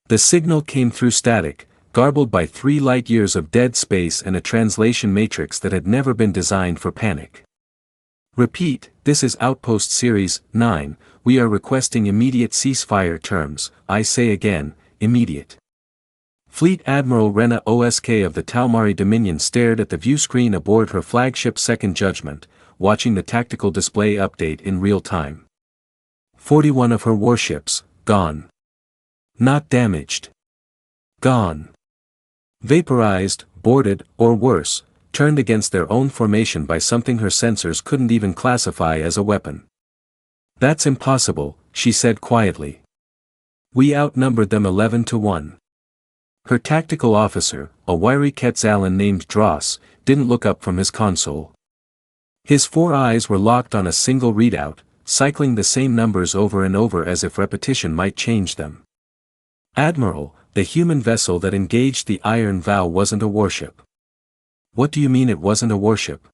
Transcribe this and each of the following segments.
The signal came through static, garbled by 3 light-years of dead space and a translation matrix that had never been designed for panic. Repeat, this is Outpost Series 9, we are requesting immediate ceasefire terms, I say again, immediate. Fleet Admiral Renna Osk of the Tal'mari Dominion stared at the view screen aboard her flagship Second Judgment, watching the tactical display update in real time. 41 of her warships, gone. Not damaged. Gone. Vaporized, boarded, or worse, turned against their own formation by something her sensors couldn't even classify as a weapon. That's impossible, she said quietly. We outnumbered them 11-1. Her tactical officer, a wiry Quetzalan named Dross, didn't look up from his console. His 4 eyes were locked on a single readout, cycling the same numbers over and over as if repetition might change them. Admiral, the human vessel that engaged the Iron Vow wasn't a warship. What do you mean it wasn't a warship?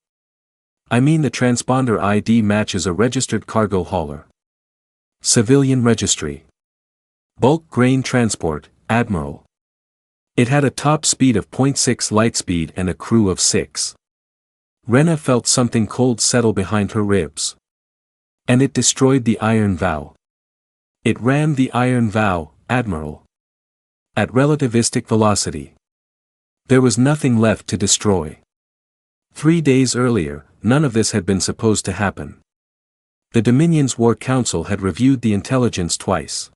I mean the transponder ID matches a registered cargo hauler. Civilian registry. Bulk grain transport, Admiral. It had a top speed of 0.6 light speed and a crew of 6. Renna felt something cold settle behind her ribs. And it destroyed the Iron Vow. It rammed the Iron Vow, Admiral. At relativistic velocity. There was nothing left to destroy. 3 days earlier, none of this had been supposed to happen. The Dominion's War Council had reviewed the intelligence twice.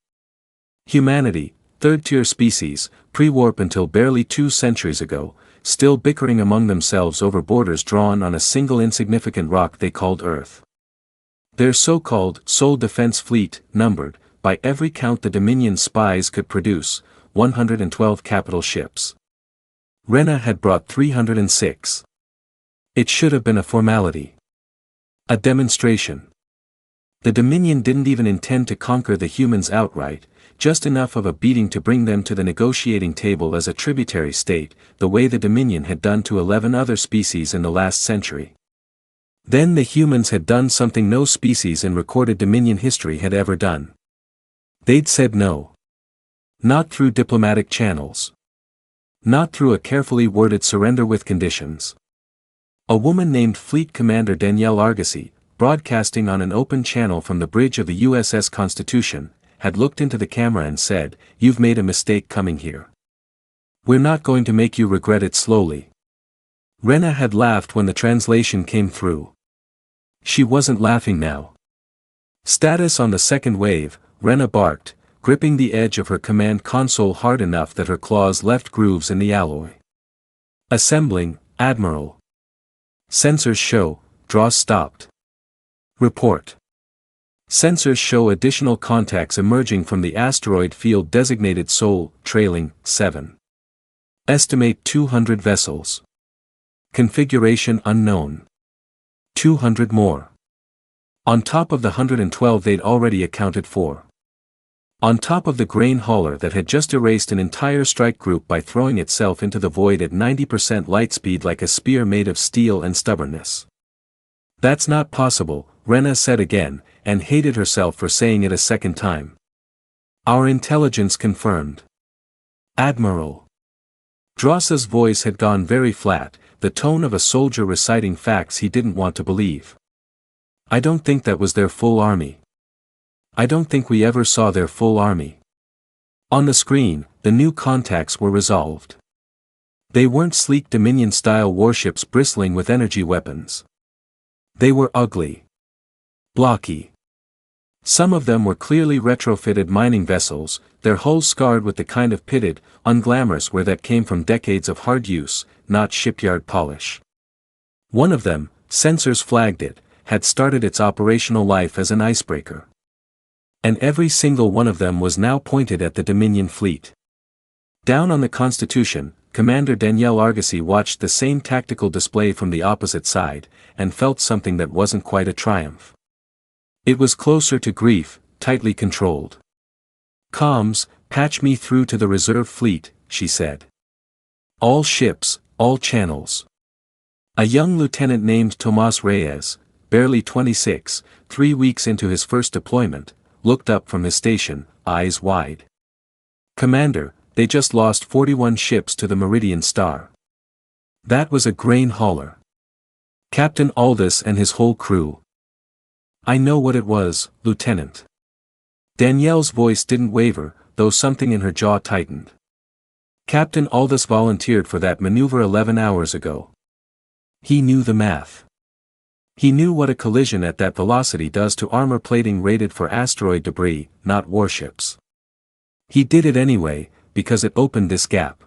Humanity, third-tier species, pre-warp until barely 2 centuries ago, still bickering among themselves over borders drawn on a single insignificant rock they called Earth. Their so-called sole defense fleet numbered, by every count the Dominion spies could produce, 112 capital ships. Renna had brought 306. It should have been a formality. A demonstration. The Dominion didn't even intend to conquer the humans outright, just enough of a beating to bring them to the negotiating table as a tributary state, the way the Dominion had done to 11 other species in the last century. Then the humans had done something no species in recorded Dominion history had ever done. They'd said no. Not through diplomatic channels. Not through a carefully worded surrender with conditions. A woman named Fleet Commander Danielle Argosy, broadcasting on an open channel from the bridge of the USS Constitution, had looked into the camera and said, "You've made a mistake coming here. We're not going to make you regret it slowly." Renna had laughed when the translation came through. She wasn't laughing now. Status on the second wave, Renna barked, gripping the edge of her command console hard enough that her claws left grooves in the alloy. Assembling, Admiral. Sensors show, Dross stopped. Report. Sensors show additional contacts emerging from the asteroid field designated Sol, trailing, 7. Estimate 200 vessels. Configuration unknown. 200 more. On top of the 112 they'd already accounted for. On top of the grain hauler that had just erased an entire strike group by throwing itself into the void at 90% light speed like a spear made of steel and stubbornness. That's not possible, Renna said again, and hated herself for saying it a second time. Our intelligence confirmed. Admiral. Dross's voice had gone very flat, the tone of a soldier reciting facts he didn't want to believe. I don't think that was their full army. I don't think we ever saw their full army. On the screen, the new contacts were resolved. They weren't sleek Dominion-style warships bristling with energy weapons. They were ugly. Blocky. Some of them were clearly retrofitted mining vessels, their hulls scarred with the kind of pitted, unglamorous wear that came from decades of hard use, not shipyard polish. One of them, sensors flagged it, had started its operational life as an icebreaker. And every single one of them was now pointed at the Dominion fleet. Down on the Constitution, Commander Danielle Argosy watched the same tactical display from the opposite side, and felt something that wasn't quite a triumph. It was closer to grief, tightly controlled. "Comms, patch me through to the reserve fleet," she said. "All ships, all channels." A young lieutenant named Tomas Reyes, barely 26, 3 weeks into his first deployment, looked up from his station, eyes wide. Commander, they just lost 41 ships to the Meridian Star. That was a grain hauler. Captain Aldous and his whole crew. I know what it was, Lieutenant. Danielle's voice didn't waver, though something in her jaw tightened. Captain Aldous volunteered for that maneuver 11 hours ago. He knew the math. He knew what a collision at that velocity does to armor plating rated for asteroid debris, not warships. He did it anyway, because it opened this gap.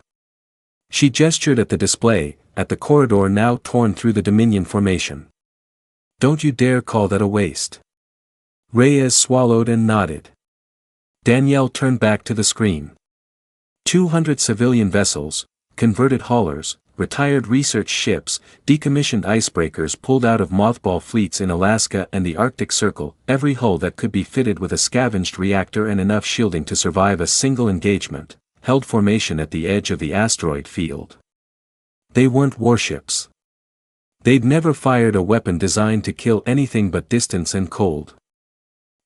She gestured at the display, at the corridor now torn through the Dominion formation. Don't you dare call that a waste. Reyes swallowed and nodded. Danielle turned back to the screen. 200 civilian vessels, converted haulers, retired research ships, decommissioned icebreakers pulled out of mothball fleets in Alaska and the Arctic Circle, every hull that could be fitted with a scavenged reactor and enough shielding to survive a single engagement, held formation at the edge of the asteroid field. They weren't warships. They'd never fired a weapon designed to kill anything but distance and cold.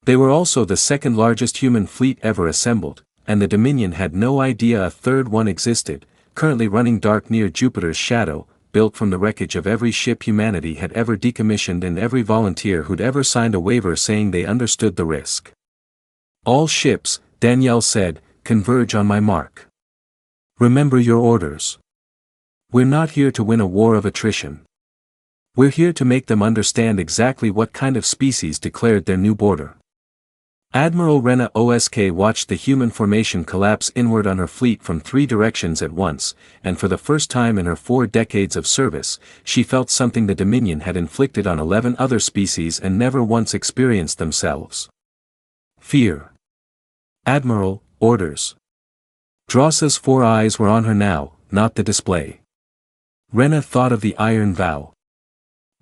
They were also the second largest human fleet ever assembled, and the Dominion had no idea a third one existed, currently running dark near Jupiter's shadow, built from the wreckage of every ship humanity had ever decommissioned and every volunteer who'd ever signed a waiver saying they understood the risk. All ships, Danielle said, converge on my mark. Remember your orders. We're not here to win a war of attrition. We're here to make them understand exactly what kind of species declared their new border. Admiral Renna Osk watched the human formation collapse inward on her fleet from 3 directions at once, and for the first time in her 4 decades of service, she felt something the Dominion had inflicted on 11 other species and never once experienced themselves. Fear. Admiral, orders. Drossa's 4 eyes were on her now, not the display. Renna thought of the Iron Vow.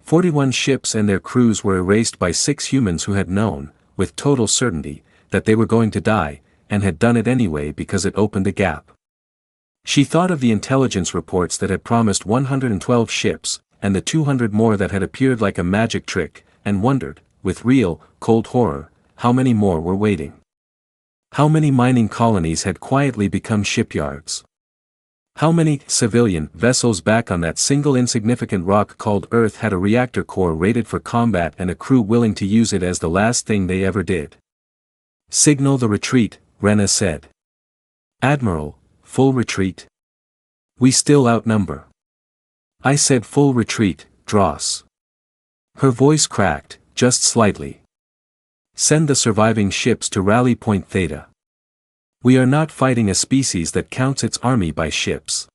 41 ships and their crews were erased by 6 humans who had known, with total certainty, that they were going to die, and had done it anyway because it opened a gap. She thought of the intelligence reports that had promised 112 ships, and the 200 more that had appeared like a magic trick, and wondered, with real, cold horror, how many more were waiting. How many mining colonies had quietly become shipyards? How many civilian vessels back on that single insignificant rock called Earth had a reactor core rated for combat and a crew willing to use it as the last thing they ever did? Signal the retreat, Renna said. Admiral, full retreat? We still outnumber. I said full retreat, Dross. Her voice cracked, just slightly. Send the surviving ships to Rally Point Theta. We are not fighting a species that counts its army by ships.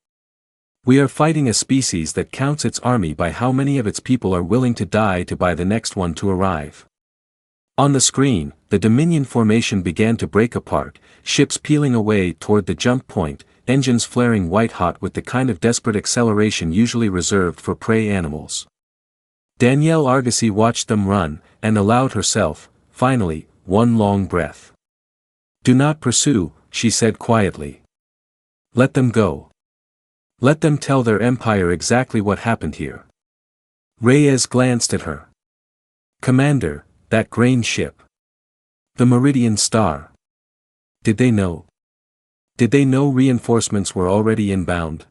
We are fighting a species that counts its army by how many of its people are willing to die to buy the next one to arrive. On the screen, the Dominion formation began to break apart, ships peeling away toward the jump point, engines flaring white-hot with the kind of desperate acceleration usually reserved for prey animals. Danielle Argosy watched them run, and allowed herself, finally, one long breath. Do not pursue, she said quietly. Let them go. Let them tell their empire exactly what happened here. Reyes glanced at her. Commander, that grain ship. The Meridian Star. Did they know? Did they know reinforcements were already inbound?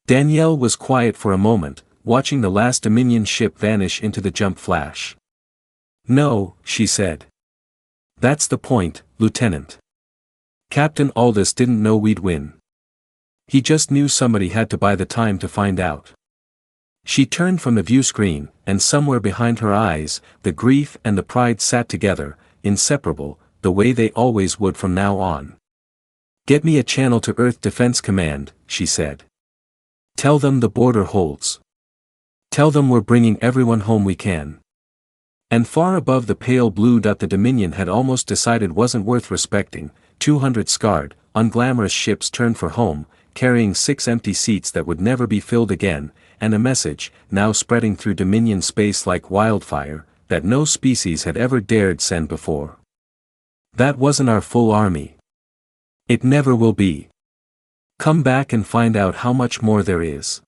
Danielle was quiet for a moment, watching the last Dominion ship vanish into the jump flash. No, she said. That's the point, Lieutenant. Captain Aldous didn't know we'd win. He just knew somebody had to buy the time to find out. She turned from the view screen, and somewhere behind her eyes, the grief and the pride sat together, inseparable, the way they always would from now on. Get me a channel to Earth Defense Command, she said. Tell them the border holds. Tell them we're bringing everyone home we can. And far above the pale blue dot the Dominion had almost decided wasn't worth respecting, 200 scarred, unglamorous ships turned for home, carrying 6 empty seats that would never be filled again, and a message, now spreading through Dominion space like wildfire, that no species had ever dared send before. That wasn't our full army. It never will be. Come back and find out how much more there is.